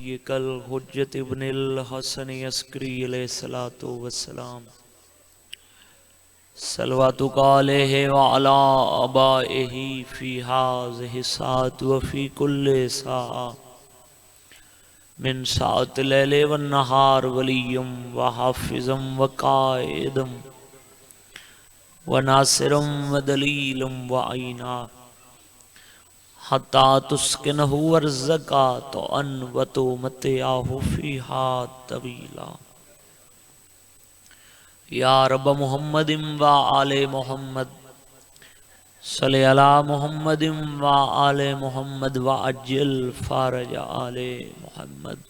نبيك الحجة ابن الحسن عسكري عليه الصلاة والسلام صلواتك عليه وعلى آبائه في هذه الساعة وفي كل ساعة من ساعة الليل والنهار وليا وحافظا وقائدا وناصرا ودليلا وعينا حتى تسكنه ورزقا طوعا وتمتعه فيها طويلا یا رب محمد وآل محمد صلی علی محمد وآل محمد وعجل فارج آل محمد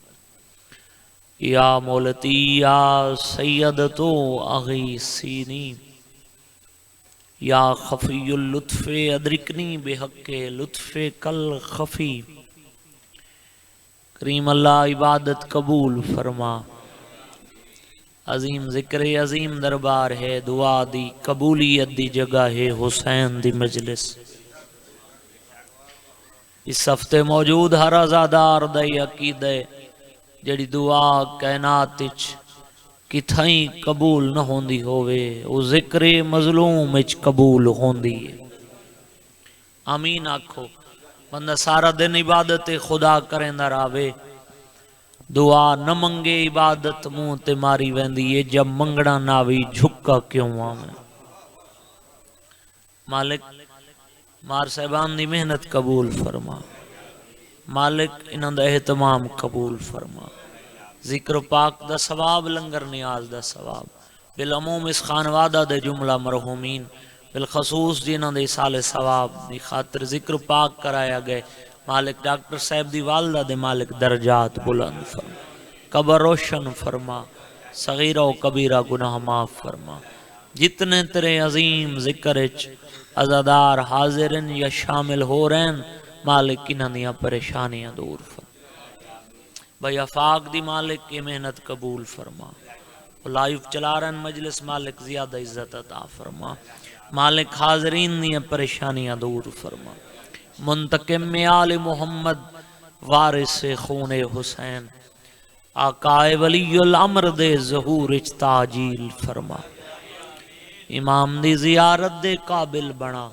یا مولتی یا سیدتو اغیثینی یا خفی اللطف ادرکنی بحق لطف کل خفی کریم اللہ عبادت قبول فرما عظیم ذکر عظیم دربار ہے دعا دی قبولیت دی جگہ ہے حسین دی مجلس اس ہفتے موجود ہر ازادار دی عقید ہے جڑی دعا کائنات وچ کتھائیں قبول نہ ہوندی ہووے او ذکر مظلوم وچ قبول ہوندی ہے آمین آکھو بندہ سارا دن عبادت خدا کریندا راوے دعا نہ منگے عبادت منہ تے ماری ویندی ہے جب منگنا ناوی جھکا کیوں آمیں مالک مار صاحبان دی محنت قبول فرما مالک انہاں دا اہتمام قبول فرما ذکر پاک دا ثواب لنگر نیاز دا ثواب بالعموم اس خانوادہ دے جملہ مرحومین بالخصوص جنہاں دے سال ثواب دی خاطر ذکر پاک کرایا گئے مالک ڈاکٹر صاحب دی والدہ دے مالک درجات بلند فرما قبر روشن فرما صغیرہ و کبیرہ گناہ معاف فرما جتنے تیرے عظیم ذکر اچ عزادار حاضرن یا شامل ہو رہن مالک انہاں دیاں پریشانیاں دور فرما بھائی افاق دی مالک کی محنت قبول فرما لائف چلا رہن مجلس مالک زیادہ عزت عطا فرما مالک حاضرین دیاں پریشانیاں دور فرما منتقم میں آل محمد وارث خون حسین آقائے ولی الامر دے ظہور اچ تاجیل فرما امام دی زیارت دے قابل بنا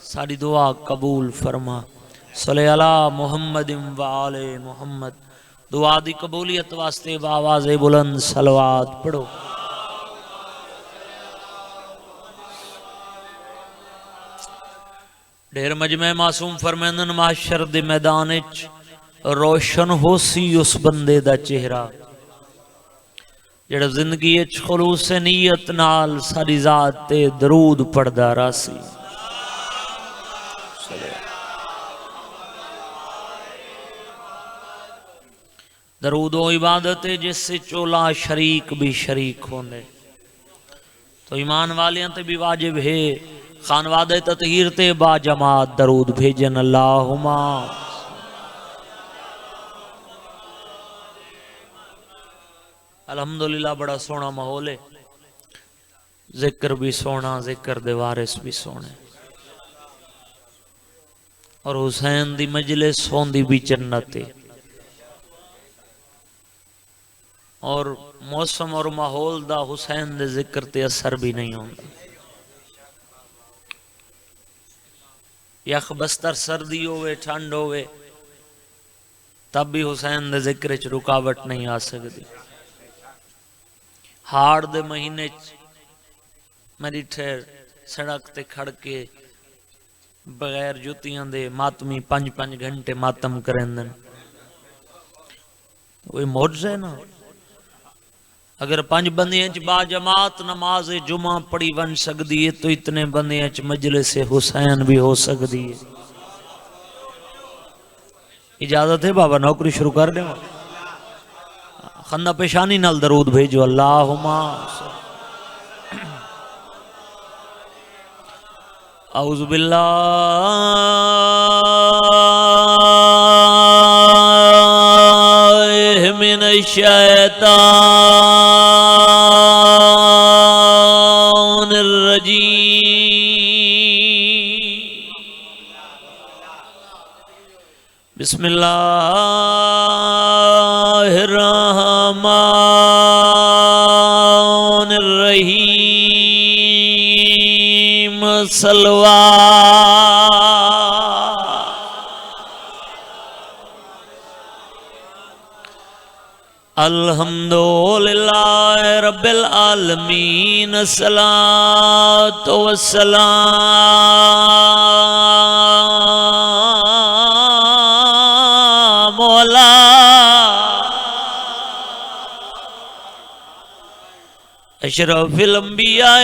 ساری دعا قبول فرما صلی علی محمد و آل محمد دعا دی قبولیت واسطے بآواز بلند صلوات پڑھو ڈھیر مجمع معصوم فرمیندن معاشر دے میدان اچ روشن ہو سی اس بندے دا چہرہ جڑا زندگی اچ خلوص نیت نال ساری ذات تے درود پڑھدا راسی درود و عبادت جس سے چولا شریک بھی شریک ہوندے تو ایمان والیاں تے بھی واجب ہے خانواد تطہیر تے با جماعت درود بھیجن اللہم الحمدللہ بڑا سونا ماحول ہے ذکر بھی سونا ذکر دے وارث بھی سونے اور حسین دی مجلس ہوندی بھی جنت ہے اور موسم اور ماحول دا حسین دے ذکر تے اثر بھی نہیں ہوندا یخ بستر سردی ہوئے ٹھنڈ ہوئے تب بھی حسین دے ذکر چ رکاوٹ نہیں آ سکتی ہاڑ دے مہینے میری ٹھہر سڑک تے کھڑ کے بغیر جوتیاں دے ماتمی 5 گھنٹے ماتم کرندن وہی معجزہ ہے نا اگر 5 بندیاں چ با جماعت نماز جمعہ پڑھی ون سکدی ہے تو اتنے بندیاں چ مجلس حسین بھی ہو سکدی ہے اجازت ہے بابا نوکری شروع کر دیں خندہ پیشانی نال درود بھیجو اللہم اعوذ باللہ من الشیطان الرجیم بسم اللہ صلوات الحمدللہ رب العالمین الصلاۃ والسلام علی اشرف الانبیاء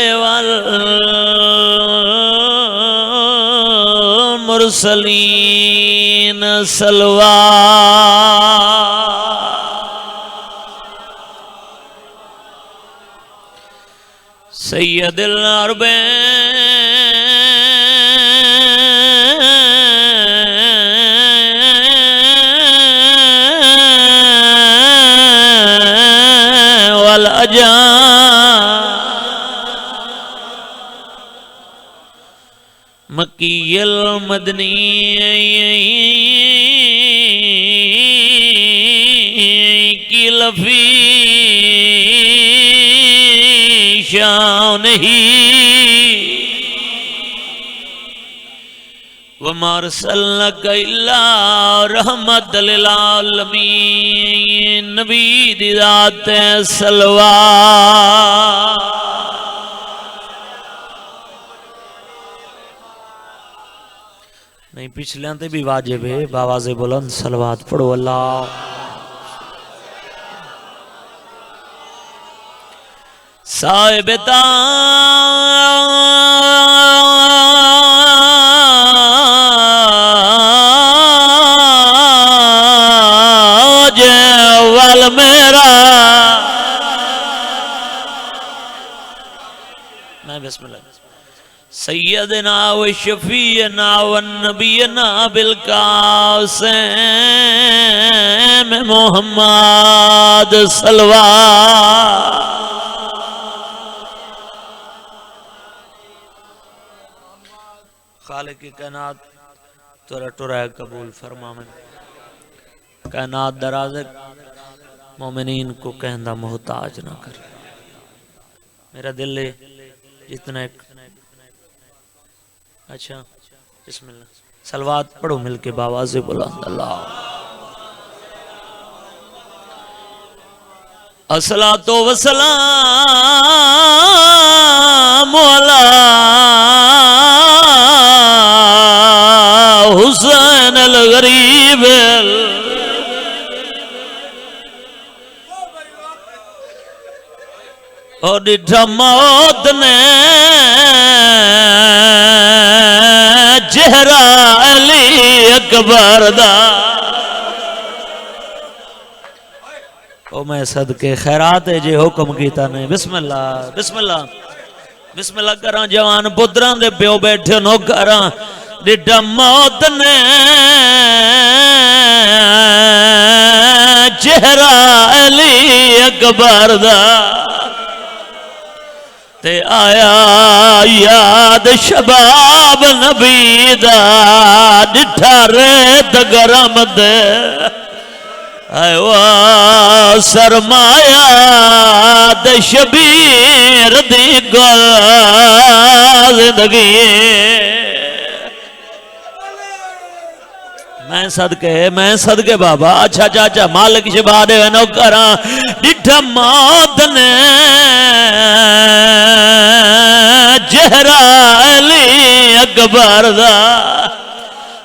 والمرسلین صلوات سید العربین والاجام مکی المدنی کی لفی شانہی وما ارسلناک الا رحمت للعالمین نبی دی ذات صلوات نہیں پچھلے تے بھی واجب ہے باواز بلند صلوات پڑھو اللہ صاحب تاج والمیرا میں بسم اللہ سیدنا و شفیعنا و نبینا بالقاسم محمد صلوات خالق کائنات تورا ٹورا قبول فرما میں کائنات درازق مومنین کو کہندہ محتاج نہ کر میرا دل ہے جتنا ایک اچھا بسم اللہ صلوات پڑھو مل کے باواز بلند اللہ الصلاۃ والسلام علی حسین الغریب اور ڈٹھا موت نے چہرہ علی اکبر دا او میں صدقے خیرات ہے جے حکم کیتا نے بسم اللہ بسم اللہ بسم اللہ کراں جوان پتراں دے پیو بیٹھے نو کراں ڈٹھا موت نے چہرہ علی اکبر دا تے آیا یاد شباب نبی دا ڈٹھا ریت گرم دے آئیوا سرمایہ دے شبیر دی گل زندگی میں صدقے بابا اچھا چاچا مالک شبا دے نوکراں ڈٹھا موت نے چہرہ علی اکبر دا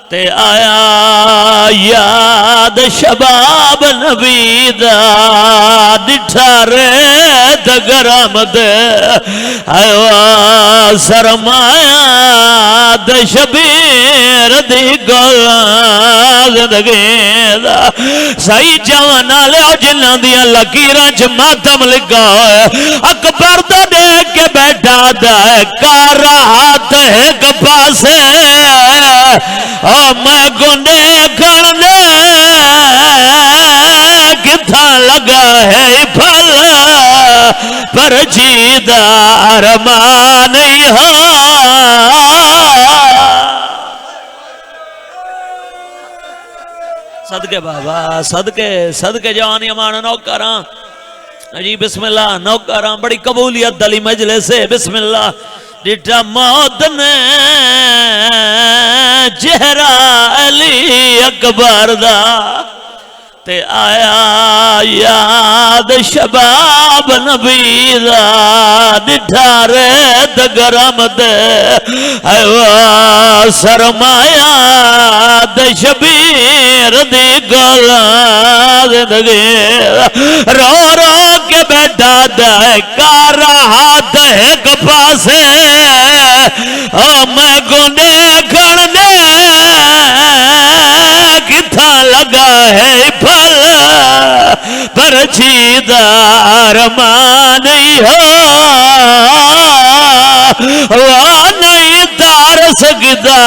تے آیا یاد شباب نبی دا ڈٹھا ریت گرم دے آئیوا سرمایہ دے شبیر دی گل زندگی دا سائی جوان آلے جنہاں دیا لکیراں چھ ماتم لکھا ہوئے اکبر دا دیکھ کے بیٹھا دا کار ہاتھ ہے گپا سے میں گنے کرنے کتھا لگا ہے پھل پر جیدار مانی صدقے بابا صدقے جوانی امان نوکراں جی بسم اللہ نوکراں بڑی قبولیت دلی مجلس ہے بسم اللہ ڈٹا موت نے چہرہ علی اکبر دا تے آیا یاد شباب نبی دا ڈٹھا ریت گرم دے ایوا سرمایا دے شبیر دی گلا زندگی رو رو کے بیٹھا دے کار ہاتھ ایک پاسے میں گونے کھڑنے کتھا لگا ہے پھل پر چیدار مانی وہ نہیں تار سکتا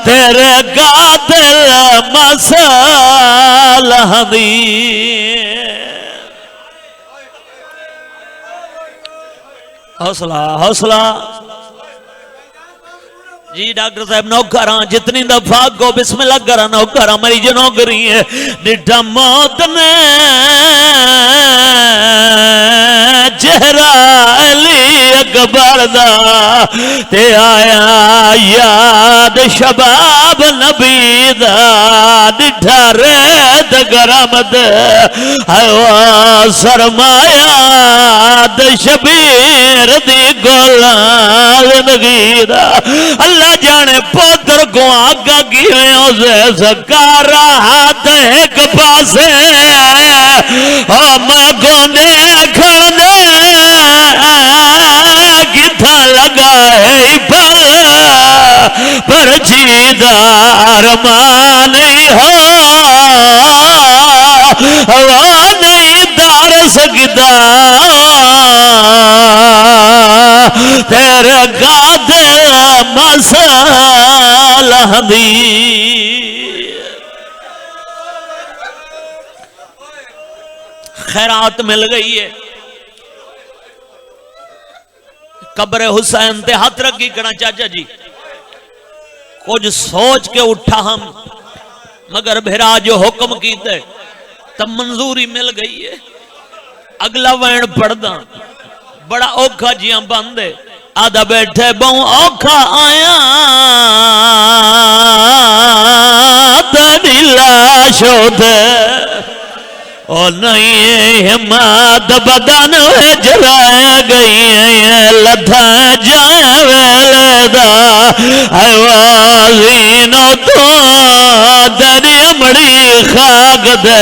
تیرے قاتل مسالہ دی حوصلہ حوصلہ جی ڈاکٹر صاحب نوکراں جتنی دفعہ کو بسم اللہ کرا نوکراں مریض نوکری ہے ڈٹھا موت نے چہرہ علی اکبر دا تے آیا یاد شباب نبی دا ڈٹھا ریت گرم دے ایوا سرمایا دے شبیر دی گولا زندگی دا اللہ جانے پوتر کو آگا گیویں اسے سکارا ہاتھ ایک پاسے میں گونے کھڑنے کتھا لگا ہے پھل پر چیدار مانی وہ نہیں دار سکتا تیرے قاتل مسالہ دی خیرات مل گئی ہے قبر حسین تے ہاتھ رکھی کرنا چاچا جی کچھ سوچ کے اٹھا ہم مگر بھیرا جو حکم کیتے تب منظوری مل گئی ہے اگلا وین پڑھدا بڑا اوکھا جیاں بندے آدھا بیٹھے بہوں اوکھا آیا تیری لاش ہوتے او نہیں ہمت بدن جرائے گئی لدھا جائے ویلے دا ایوازینو تو تیری مڑی خاک دے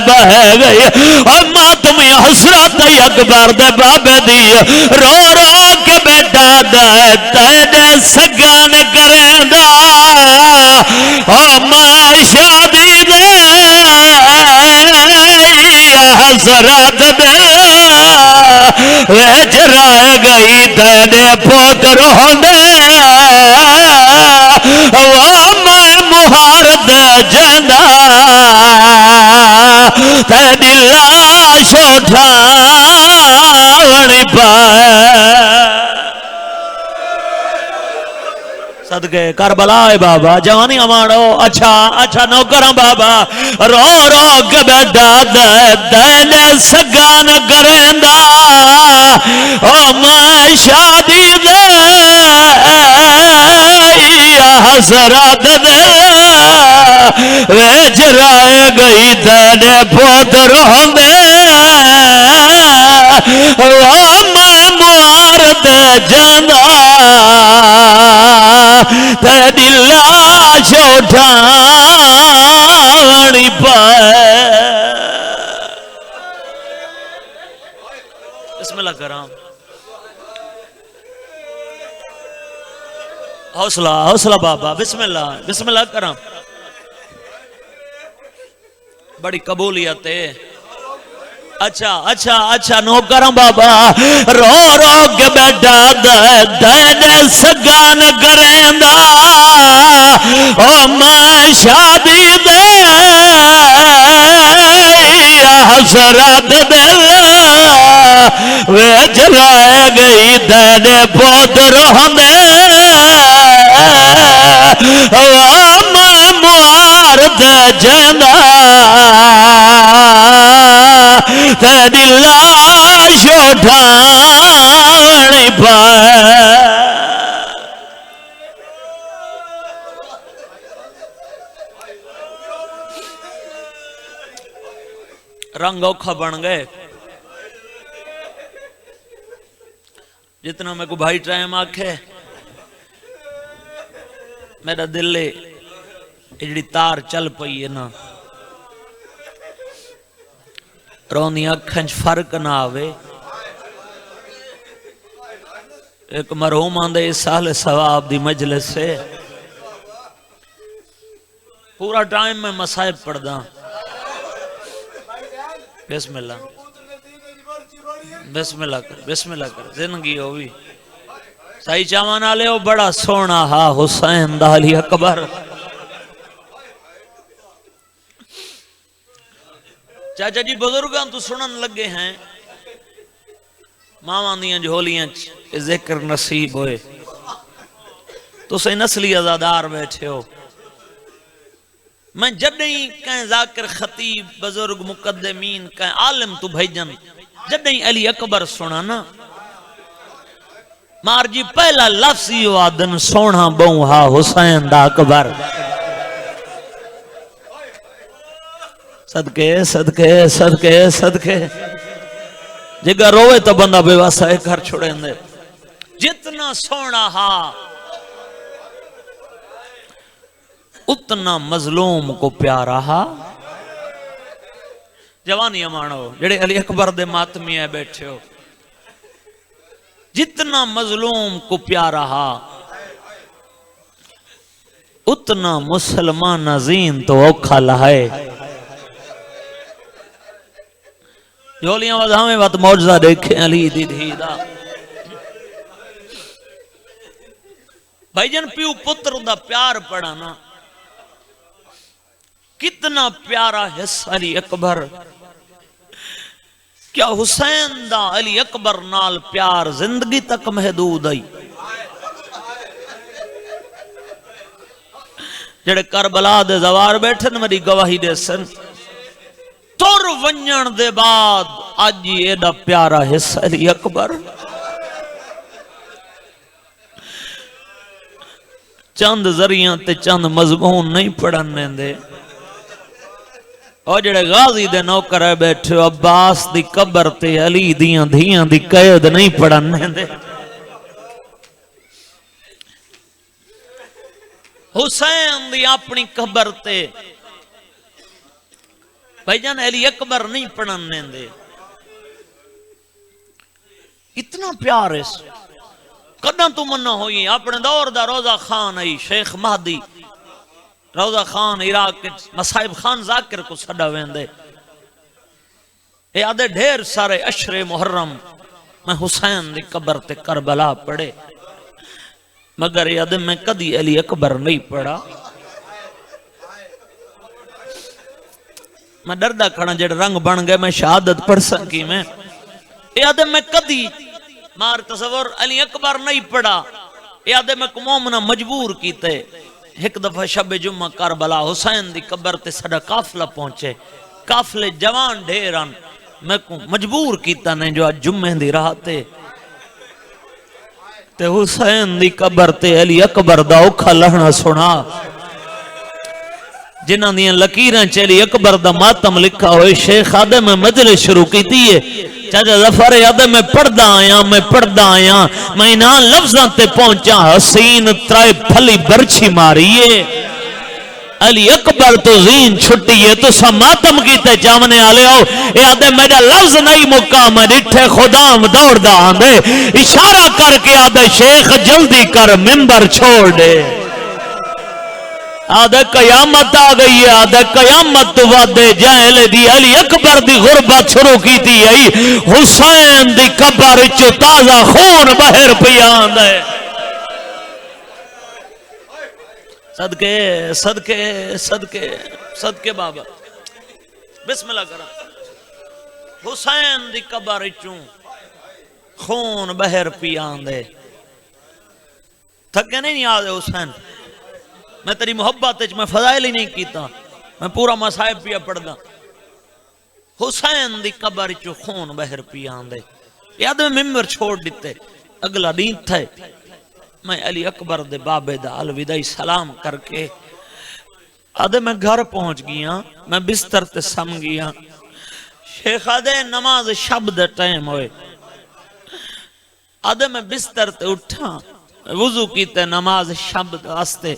بہ گئی اور ماتمی حسرت اکبر دے بابے دی رو رو کے بیٹا دے تیرے سگان کریں دا اور میں شادی دے حسرت دے ویچ رائے گئی تینے پوتر ہوندے وہ میں مہارت جندہ تیری لاش اٹھاونی پائے صدقے کربلا ہے بابا جوانی ہمارو اچھا نوکراں بابا رو رو کے بیٹھا دینے سگان کریندا او میں شادی دے حسرت دے ویچ رائے گئی دینے پوتر ہوندے وہ میں مہارت جانا تیری لاش اٹھاونی پائے بسم اللہ کرام حوصلہ حوصلہ بابا بسم اللہ کرام بڑی قبولیت ہے اچھا نوکراں بابا رو رو کے بیٹھا دینے سگان کریندا او میں شادی دے حسرت دے ویچ رائے گئی دینے پوتر ہوندے وہ میں مہارت جانا تیری لاش اٹھاونی رنگ اوکھا بن گئے. جتنا میں کو بھائی ٹائم آکھے میرا دل ہے جڑی تار چل پئی ہے نا رونی اکھن فرق نہ آوے. ایک مرحوم آندے سال ثواب دی مجلس سے پورا ٹائم میں مصائب پڑھدا. بسم اللہ بسم اللہ کر بسم اللہ کر زندگی ہوئی صحیح چامان آلے ہو. بڑا سونا ہا حسین دا علی اکبر. چاچا جی بزرگاں تو سنن لگے ہیں ماواں دیاں جھولیاں ذکر نصیب ہوئے تو سے نسلی ازادار بیٹھے ہو. میں جڑیں کہیں ذاکر خطیب بزرگ مقدمین کہیں عالم تو بھیجن جڑیں علی اکبر سنا نا مار جی پہلا لفظی وادن سونا بہوں ہا حسین دا اکبر. صدقے صدقے صدقے صدقے جگہ روئے تو بندہ بے واسطہ ایک گھر چھوڑیں دے. جتنا سونا ہا اتنا مظلوم کو پیارا ہا. جوانی امانو جڑے علی اکبر دے ماتمی ہے بیٹھے ہو جتنا مظلوم کو پیارا ہا اتنا مسلمان نزین تو اوکھا لہائے. جولیاں وضاہمیں بات موجزہ دیکھیں علی دی دھیدہ. بھائی جن پیو پتر دا پیار پڑھانا کتنا پیارا حصہ علی اکبر. کیا حسین دا علی اکبر نال پیار زندگی تک محدود آئی. جڑے کربلا دے زوار بیٹھے نا میری گواہی دے سن تور ونجن دے بعد آج یہ دا پیارا حصہ علی اکبر. چند ذریعہ تے چند مضمون نہیں پڑھنے دے. اور جڑے غازی دے نوکر ہے بیٹھے عباس دی قبر تے علی دیاں دھیاں دی قید نہیں پڑھنے دے. حسین دی اپنی قبر تے بھائی جان علی اکبر نہیں پڑھنے دے. اتنا پیار اس قدم تو منہ ہوئی. اپنے دور دا روزہ خان آئی شیخ مہدی روزہ خان عراق مصائب خان ذاکر کو سڑا ویندے. اے آدھے ڈھیر سارے عشر محرم میں حسین دی قبر تے کربلا پڑھے مگر یہ آدھے میں کدی علی اکبر نہیں پڑھا. میں ڈردہ کھڑا جڑ رنگ بن گئے میں شہادت پڑھ سکی میں. یہ آدھے میں کدی مار تصور علی اکبر نہیں پڑھا. یہ آدھے میں مومنہ مجبور کیتے. ایک دفعہ شب جمعہ کربلا حسین دی قبر تے سڑا قافلہ پہنچے. قافلے جوان ڈھیران میں کو مجبور کیتا نہیں جو آج جمعہ دی رہاتے تے حسین دی قبر تے علی اکبر دا اوکھا لہنا سنا. جنہاں دیاں لکیراں چلی اکبر دا ماتم لکھا ہوئے. شیخ آدھے میں مجلس شروع کی دیئے چاچا ظفر آدھے میں پڑھدا آیا میں انہاں لفظاں تے پہنچا حسین ترائے پھلی برچھی ماریے علی اکبر تو زین چھٹیے تو سا ماتم کیتے جامنے آلے ہو. اے آدھے میرا لفظ نہیں مکا میں ڈٹھے خدا دوڑ دا آندے اشارہ کر کے آدھے شیخ جلدی کر ممبر چھوڑ دے. آدھے قیامت آ گئی ہے. آدھے قیامت تو وعدے جائلے دی علی اکبر دی غربت شروع کی تھی آئی. حسین دی قبر چو تازہ خون بہر پیاند ہے. صدقے صدقے صدقے صدقے بابا بسم اللہ کرا. حسین دی قبر چو خون بہر پیاند ہے. تھکے نہیں آدھے حسین میں تیری محبت میں فضائل ہی نہیں کیتا میں پورا مصائب پیا پڑھدا. حسین دی قبر چو خون بہر پیاندے. یاد میں ممبر چھوڑ دیتے. اگلا دین تھے میں علی اکبر دے بابے دا الوداعی سلام کر کے آدھے میں گھر پہنچ گیا. میں بستر تے سم گیا. شیخ آدھے نماز شب دے ٹائم ہوئے آدھے میں بستر تے اٹھا وضو کیتے نماز شب داستے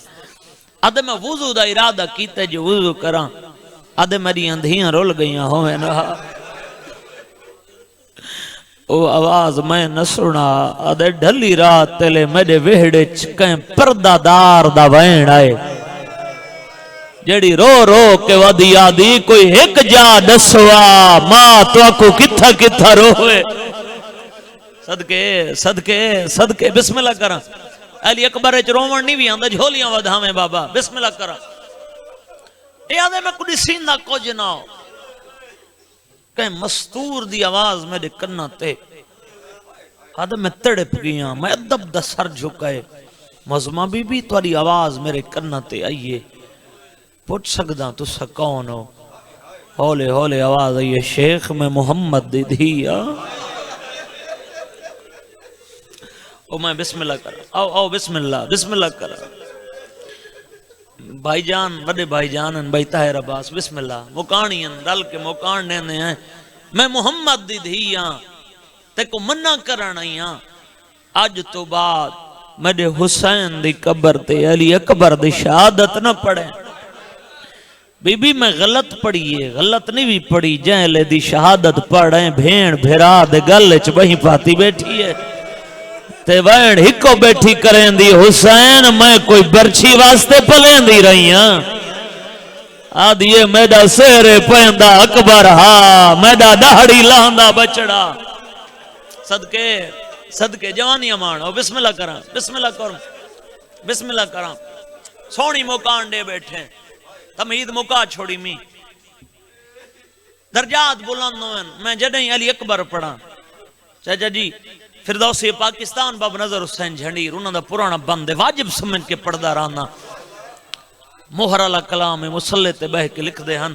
آدھے میں وضو دا ارادہ کیتے جو وضو کراں آدھے میری اندھیاں رول گئیاں ہوئے نا او آواز میں نہ سنا آدھے ڈھلی رات تلے میرے وہڑے چکیں پردہ دار دا وین آئے جڑی رو رو کے ودی آدھی کوئی ایک جا دسوا ماں تو کو کتھا کتھا روئے صدقے صدقے صدقے بسم اللہ کرا علی اکبر اچ رومن نہیں بھی آندہ جھولیاں ودھاویں بابا بسم اللہ کرا اے آدھے میں کڑی سینہ کو جناؤ کہ مستور دی آواز میرے کنہ تے آدھے میں تڑپ گیا میں ادب دا سر جھکائے مزمہ بی بی تواری آواز میرے کنہ تے آئیے پوچھ سکدا تو سا کون ہو ہولے ہولے آواز آئیے شیخ میں محمد دی دھیا او میں بسم اللہ کرا آؤ بسم اللہ کرا بھائی جان بڑے بھائی جان بھائی طاہر عباس بسم اللہ مکانین دل کے مکان نے ہیں میں محمد دی دھیاں تے کو منع کرنائیاں آج تو بعد میرے حسین دی قبر تے علی اکبر دی شہادت نہ پڑھیں بی بی میں غلط پڑھیے غلط نہیں بھی پڑھی جائیں لے دی شہادت پڑھیں بھین بھیرا دے گلچ وہیں پاتی بیٹھی ہے تے وین ہکو بیٹھی کریں دی حسین میں کوئی برچھی واسطے پلیں دی رہی ہاں آدھیے میڈا سیرے پہندہ اکبر ہاں میڈا دہڑی لاندہ بچڑا صدقے جوانی امانو بسم اللہ کرام بسم اللہ کرام سونی مکان دے بیٹھے تمہید مکا چھوڑی می درجات بلند ہوئن میں جڑیں علی اکبر پڑھا چاچا جی فردوسی پاکستان باب نظر حسین جھنڈیر انہوں دا پرانا بند ہے واجب سمجھ کے پڑھدا رہنا مہر علی کلام مسلح تے بہ کے لکھ دے ہن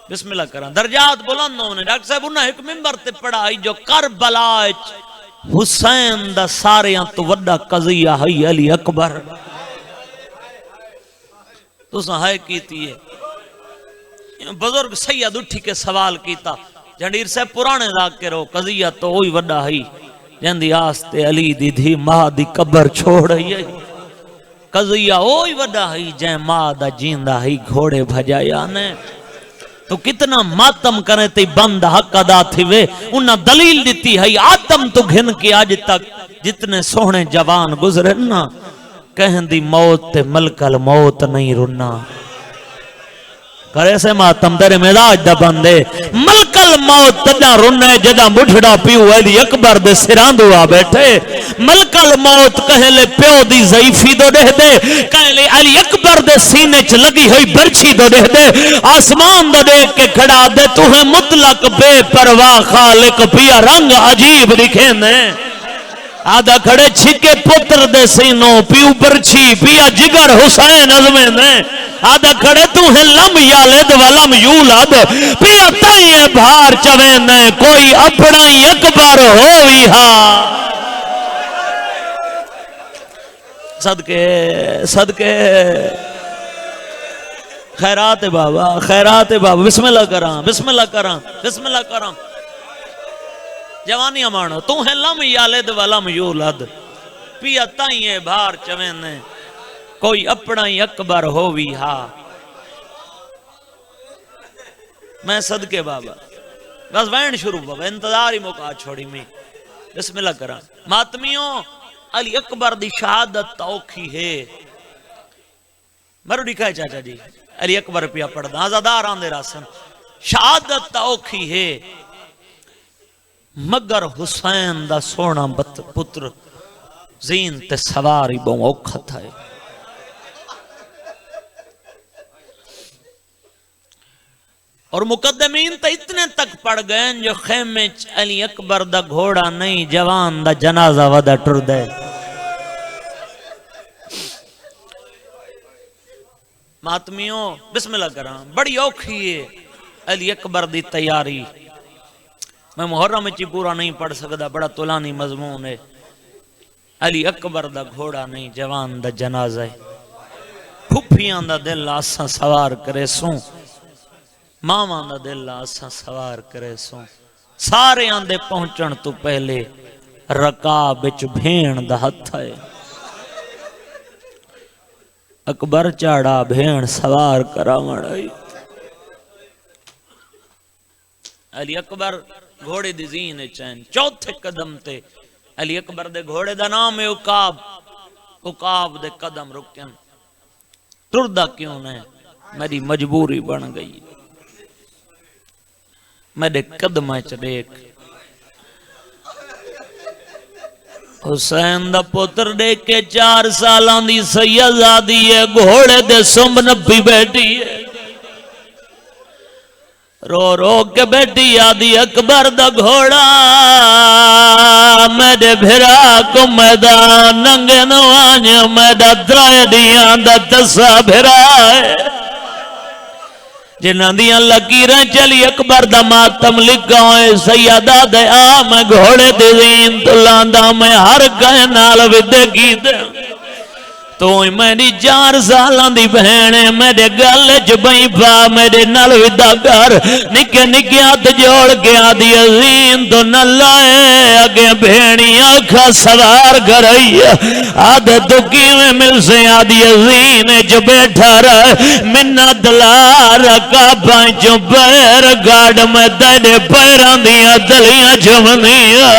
بسم اللہ کران درجات بلند ہونے ڈاکٹر صاحب انہاں ایک منبر تے پڑھا جو کربلا حسین دا ساریاں تو وڈا قضیہ ہے علی اکبر تو اس نے ہائے کیتی ہے بزرگ سید اٹھی کے سوال کیتا جھنڈیر سے پرانے ذاکر ہو قضیہ تو ہوئی وڈا ہے جندی آستے علی دی دھی ماں دی قبر چھوڑ ہے قضیہ ہوئی وڈا ہے جائیں ماں دا جیندہ ہے گھوڑے بھجایا نے تو کتنا ماتم کرے تی بند حق ادا تھی وے انہا دلیل دیتی ہے آتم تو گھن کے آج تک جتنے سونے جوان گزرے نا کہیں دی موت تے ملکل موت نہیں رنا کرے سے ماتم تیرے مزاج دا بندے ملکل موت تجا رنے جدا مجھڑا پیو علی اکبر دے سران دعا بیٹھے ملکل موت کہیں لے پیو دی ضعیفی دو دے دے کہیں لے علی اکبر دے سینے چ لگی ہوئی برچی دو دے دے آسمان دو دے کے کھڑا دے تو ہے مطلق بے پرواہ خالق پیا رنگ عجیب دکھیں دے آدھا کھڑے چھکے پتر دے سینوں پیو برچی پیا جگر حسین عظمیں دے آدھا کھڑے تو ہیں لم یالد ولم یولد پیا تائیں بھار چویں دے کوئی اپنا اکبر ہوئی ہاں صدقے خیرات بابا بسم اللہ کرام جوانی امانو تو ہے لم یالد ولم یولد پیا تائیں بھار چویں دے کوئی اپنا ہی اکبر ہووی ہاں میں صدقے بابا بس وین شروع بابا انتظاری موقع چھوڑی میں بسم اللہ کرا ماتمیوں علی اکبر دی شہادت توکھی ہے مرو دکھائے چاچا جی علی اکبر پیا پڑھدا آزادار آندے راسن شہادت توکھی ہے مگر حسین دا سونا پتر زین تے سواری بہوں اوکھا تھا ہے اور مقدمین تا اتنے تک پڑ گئے جو خیمے علی اکبر دا گھوڑا نہیں جوان دا جنازہ ودا ٹر دے ماتمیوں بسم اللہ کرام بڑی اوکھی ہے علی اکبر دی تیاری میں محرم چی پورا نہیں پڑھ سکتا بڑا طولانی مضمون ہے علی اکبر دا گھوڑا نہیں جوان دا جنازہ ہے پھپیاں دا دل آساں سوار کرے سوں ماواں دا دل آساں سوار کرے سو سارے آندے پہنچن تو پہلے رکاب وچ بھین دا ہتھ ہے اکبر چاڑا بھین سوار کراون آئی علی اکبر گھوڑے دی زین چین چوتھے قدم تے علی اکبر دے گھوڑے دا نام ہے عقاب عقاب دے قدم رکن ٹردا کیوں نے میری مجبوری بن گئی میرے قدم چ دیکھ حسین دا پتر دیکھ کے 4 سالاں دی سیدزادی ہے گھوڑے دے سمب نبی بیٹھی ہے رو رو کے بیٹی آدھی اکبر دا گھوڑا میرے بھرا کو میدان ننگے نوانج میرا درائے دیاں دا تسا بھرا ہے جنہ دیاں لکیریں چلی اکبر دا ماتم لکھا ہوئے سیدہ دے میں گھوڑے دے زین تو لاندہ میں ہر گئے نال ودے کی دے تو میری 4 سالاں دی بہنے میرے گلے چ بئی پا میرے نال ودا کر نکے نکے ہاتھ جوڑ کے آدھی عظیم تو نہ لائے اگے بہنی آنکھا سوار کرائی آدھے تو کیویں مل سے آدھی عظیم چ بیٹھا رہے منہ دلا رکا پانچوں پیر گاڑ میں تیرے پیران دیا دلیاں چمنیا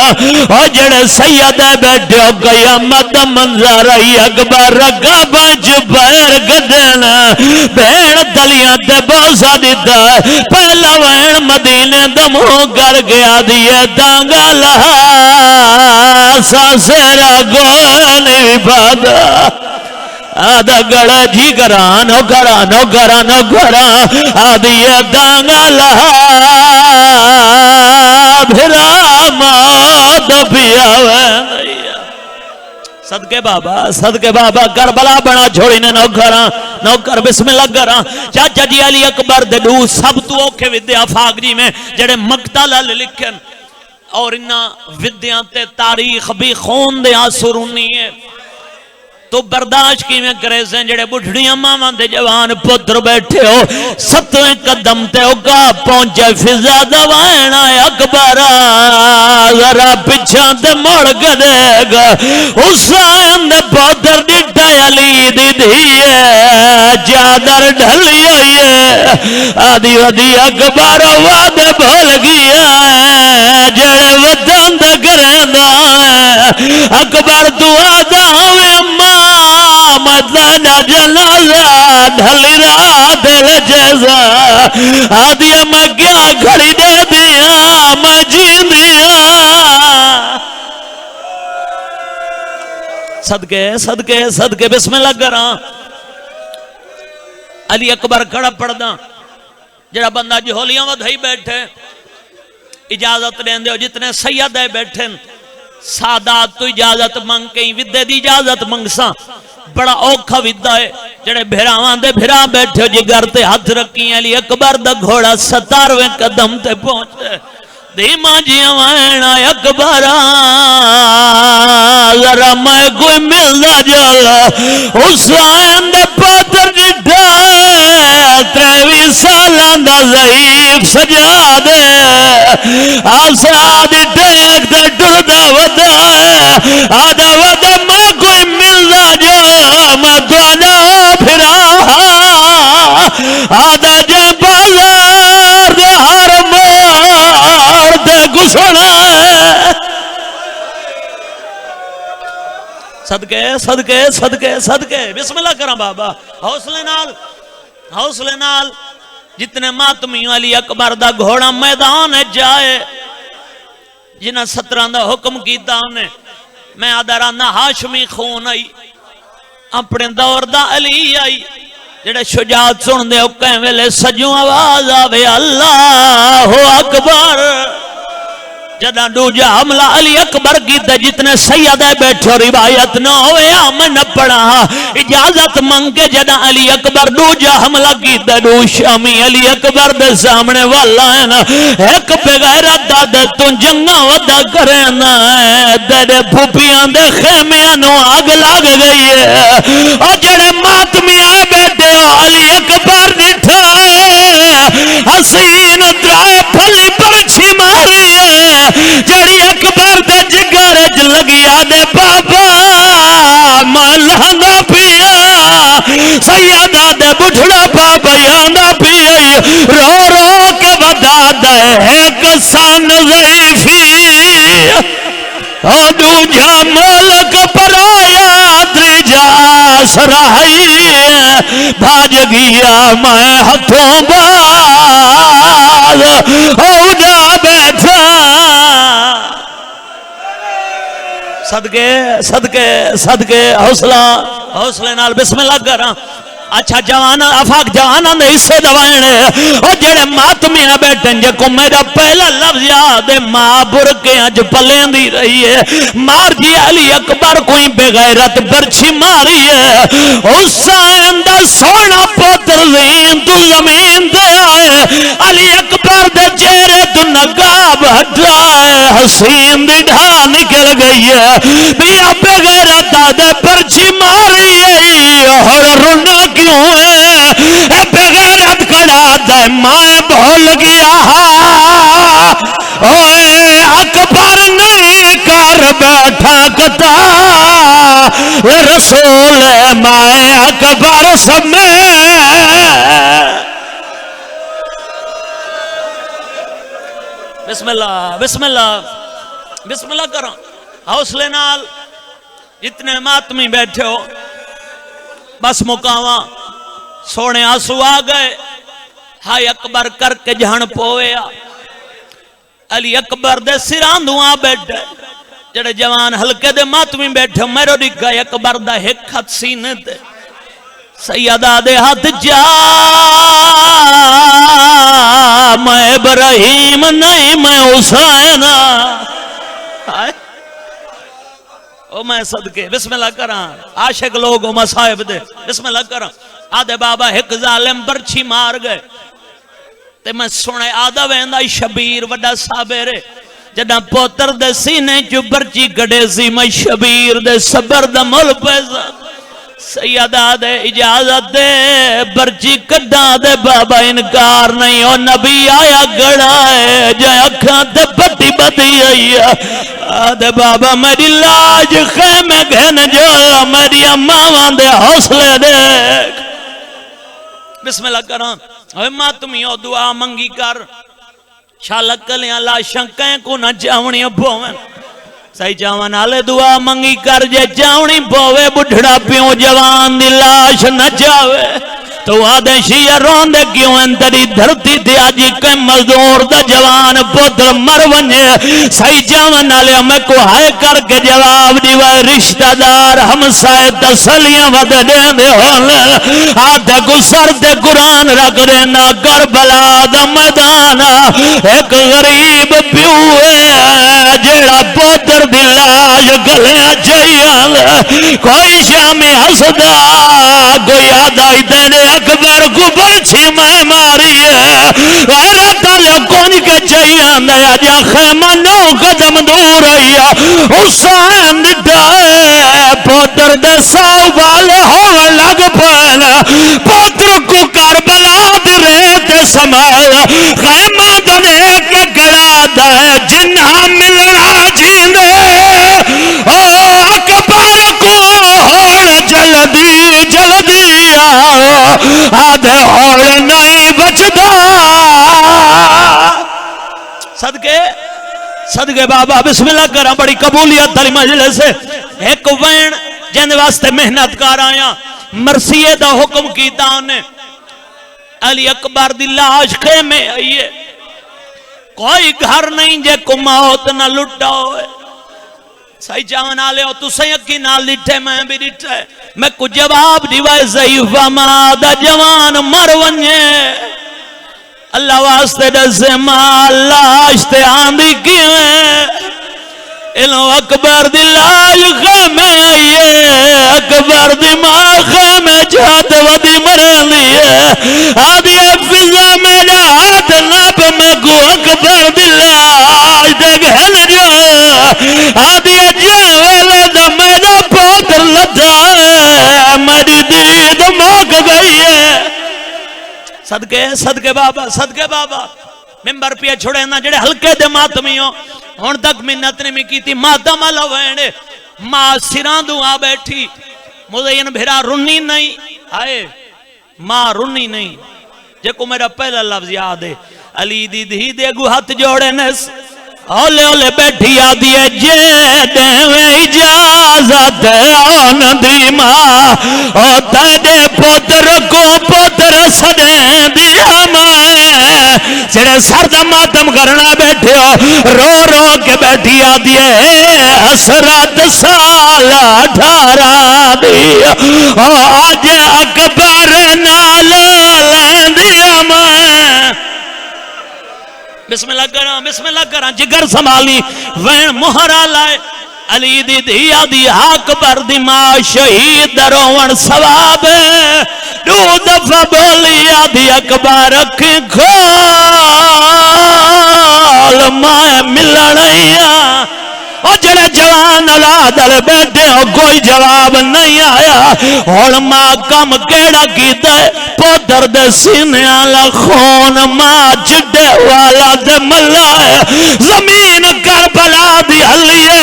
اور جڑے سیدہ بیٹھے ہو قیامت منظر آئی اکبر رکا پانچ پیر گدنا بین دلیاں تے بوسا دیتا پہلا وین مدینے دمو کر گیا دیئے دانگا لہا ساسیرا گوانی بادا آدھا گڑا جی کرانو کرانو کرانو کران آدھیے دانگا لہا بھرا موت پیاوے صدقے بابا کربلا بنا چھوڑی نے نوکر بسم اللہ کرا چاچا جی علی اکبر دے دو سب تو اوکھے ودیا فاق جی میں جڑے مقتلہ لکھن اور انہا ودیاں تے تاریخ بھی خون دے آسرونی ہے تو برداشت کی میں کرے سے جڑے بڑھڑیاں ماما دے جوان پتر بیٹھے ہو 7ویں قدم تے اگا پہنچے فضا دوائن آئے اکبرہ ذرا پچھا تے مڑ گدے گا حسین دے پتر ڈٹا علی دی دیئے چادر ڈھلی ہوئی ہے آدھی ودی اکبر وعدے بھول گیا ہے جڑے وطن دے کرندہ ہے اکبر تو آدھا ہوئے ماں مدنہ جنازہ ڈھلی رات لجیزہ آدھیا میں کیا گھڑی دے دیا میں جین دیا صدقے بسم اللہ کران علی اکبر کھڑا پڑھدا جڑا بندہ جھولیاں ودھائی بیٹھے اجازت دیں دے جتنے سیدہ بیٹھیں سادات تو اجازت منگ کہیں ودے دی اجازت منگ سا بڑا اوکھا ودہ ہے جڑے بھیراوان دے بھیرا بیٹھے ہو جی گر تے ہاتھ رکھی ہیں علی اکبر دا گھوڑا 17ویں قدم تے پہنچے دیما جی وائن اکبر ذرا میں کوئی ملدا جالا حسین دے پاتر جٹھا 23 سالان دا ضعیف سجا دے آساد ٹیک دے ٹردا ودا آدھا ودا میں کوئی ملدا جالا میں دعنا پھرا آدھا جے بازار دے ہر مار دے گسنا صدقے بسم اللہ کرم بابا حوصلے نال جتنے ماتمی علی اکبر دا گھوڑا میدان جائے جنہ 17 دا حکم کیتا انہیں میں آدھرانا ہاشمی خون آئی اپنے دور دا علی آئی جڑے شجاعت سن دے کہیں ویلے سجوں آواز آوے اللہ اکبر جدہ دوجہ حملہ علی اکبر کی تے جتنے سیدہ بیٹھو روایت نہ ہوئے میں نہ پڑھا اجازت منگ کے جدہ علی اکبر دوجہ حملہ کی تے دو شامی علی اکبر دے سامنے والا ہے نا ایک بغیر دادے تو جنگا ودا کرے نا دے پھوپیاں دے خیمیاں نو آگ لگ گئی ہے اور جڑے ماتمی آئے بیٹھے ہو علی اکبر نٹھائے حسین درائے پھلی پرچھی ماری ہے جڑی اکبر دے جگر چ لگیا دے بابا میں لہندا پیا سیدہ دے بڑھڑا بابا یاندا پیا رو رو کے ودا دے ایک سان ضعیفی دو جا ملک پرایا تریجا سرائی بھاج گیا میں ہتھوں باز ہو جا بیٹھا صدقے صدقے صدقے حوصلے نال بسم اللہ کراں اچھا جوانا افاق جوانا نے حصے دوائنے اور جڑے ماتمیاں بیٹھیں جے کو میرا پہلا لفظ یاد ہے ماں برکے اج پلیں دی رہی ہے مار جی علی اکبر کوئی بغیرت برچھی ماری ہے حسین دا سونا پوتر زین تو زمین دے آئے علی اکبر دے چہرے تو نقاب ہٹائے حسین دی ڈھا نکل گئی ہے بیا بغیرت دے برچھی ماری ہے اور رونا کیوں ہے بغیرت کڑا دے مائیں بھول گیا اوے اکبر نہیں کر بیٹھا کتا رسول مائیں اکبر سمیت بسم اللہ بسم اللہ بسم اللہ کرو حوصلے نال جتنے ماتمی بیٹھے ہو بس مکاواں سونے آنسو آ گئے ہائے اکبر کر کے جہن پویا علی اکبر دے سران دعا بیٹھے جڑے جوان ہلکے دے ماتمی بیٹھے میرے ڈگا اکبر دا ایک ہاتھ سینے تے سیدہ دے ہاتھ جا میں ابراہیم نہیں میں حسین او میں صدقے بسم اللہ کراں عاشق لوگوں مصائب دے بسم اللہ کراں آدھے بابا ایک ظالم برچھی مار گئے تے میں سنے آدھا ویندہ شبیر وڈا صابرے جدہ پوتر دے سینے جو برچی گڑے سی میں شبیر دے صبر دا مل پیسا سیدہ دے اجازت دے برچی کڈا دے بابا انکار نہیں او نبی آیا گڑا ہے جائے اکھاں دے بٹی بٹی آئی دے بابا میری لاج خیمے گھن جو میری اماں دے حوصلے دیکھ بسم اللہ کران اے ماں تمہیں دعا منگی کر شالک کلیاں لاشاں کہیں کو نہ چاونی بھویں صحیح چاون آلے دعا منگی کر جے چاونی بھوے بڑھڑا پیوں جوان دی لاش نہ چاوے تو آدھے شیعہ روندے کیوں انتری دھرتی تھی آجی کئی مزدور دا جوان پتر مر ونجے صحیح جاون آلے ہمیں کو ہائے کر کے جواب دیوائے رشتہ دار ہمسائے تسلیاں ود دے ہونے آدھے کو سر دے قرآن رکھ دینا کربلا دا میدان ایک غریب پیوے جیڑا پتر دی لاش گلیا چاہیے کوئی شامی حسدہ کوئی آدھائی دینے اکبر کو برچھی میں ماری ہے غیرت اللہ کون کے چاہیے نیا جا خیمہ نو قدم دور رہی ہے حسین ڈائے پوتر دے سو والے ہو لگ پہنا پوتر کو کربلا دے ریت سمال خیمہ دنے کے گڑا دائے جنہ ملنا جینے اکبر کو ہوڑ جلدی آدھے ہوڑ نہیں بچدا صدقے بابا بسم اللہ کرا بڑی قبولیت تلی مجلس سے ایک وین جن واسطے محنت کر آیا مرثیے دا حکم کیتا انہیں علی اکبر دی لاش خیمے آئیے کوئی گھر نہیں جے کو موت نہ لٹا ہوئے صحیح چاہن آلے ہو تو سیقی نہ لٹھے میں بھی لٹھے میں کو جواب دیوائے ضعیف مادہ جوان مر ونجے اللہ واسطے دسے ماں لاشتے آندھی کیویں انہو اکبر دی لاش خیمے آئیے اکبر دی ماں خیمے جات ودی مرن دیئے آدھی فضا میں نہ ہاتھ ناب میں کو اکبر دی لاش دے گھن جو آدھی جاویلے دا میرا پوتر لتا ہے میری دید موک گئی ہے صدقے بابا ممبر پہ چھوڑے نا جڑے ہلکے دے ماتمی ہو ہون تک منت نے میں کی تھی ماتم اللہ وینے ماں سران دعا بیٹھی مزین بھیرا رنی نہیں آئے ماں رنی نہیں جے کو میرا پہلا لفظ یاد ہے علی دی دھی دے گو ہاتھ جوڑے نس اولے بیٹھی آدھی ہے جے دے اجازت آن دی ماں او تیدے پتر کو پتر سدیں دیا ماں جڑے سرد ماتم کرنا بیٹھے ہو رو رو کے بیٹھی آدھی ہے اسرت سال 18 دی آج اکبر نال لین دیا ماں بسم اللہ کرا جگر سنبھالی وین مہرہ لائے علی دی دیا دی حق پر دی ماں شہید روان ثواب دو دفعہ بولی آدھی اکبر کی کھول ماں ملنیاں اور جڑے جوان اولادل بیٹھے ہو کوئی جواب نہیں آیا اور ماں کم کیڑا کی دے پودر دے سینے آلا خون ماں جڑے والا دے ملائے زمین کربلا دی حلیے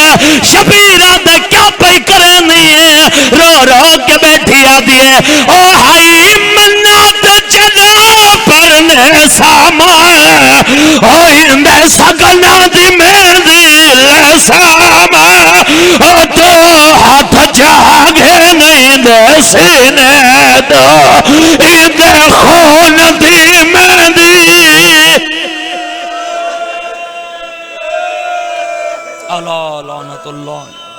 شبیرہ دے کیا پہ کرنی ہے رو رو کے بیٹھی آدھی ہے او ہائی منات چلا پرنے سامائے او اندے سگنا دی مہندی لے سامائے او تو ہاتھ جاگے نہیں دے سینے دو اندے خون دی مہندی اللہ لعنت اللہ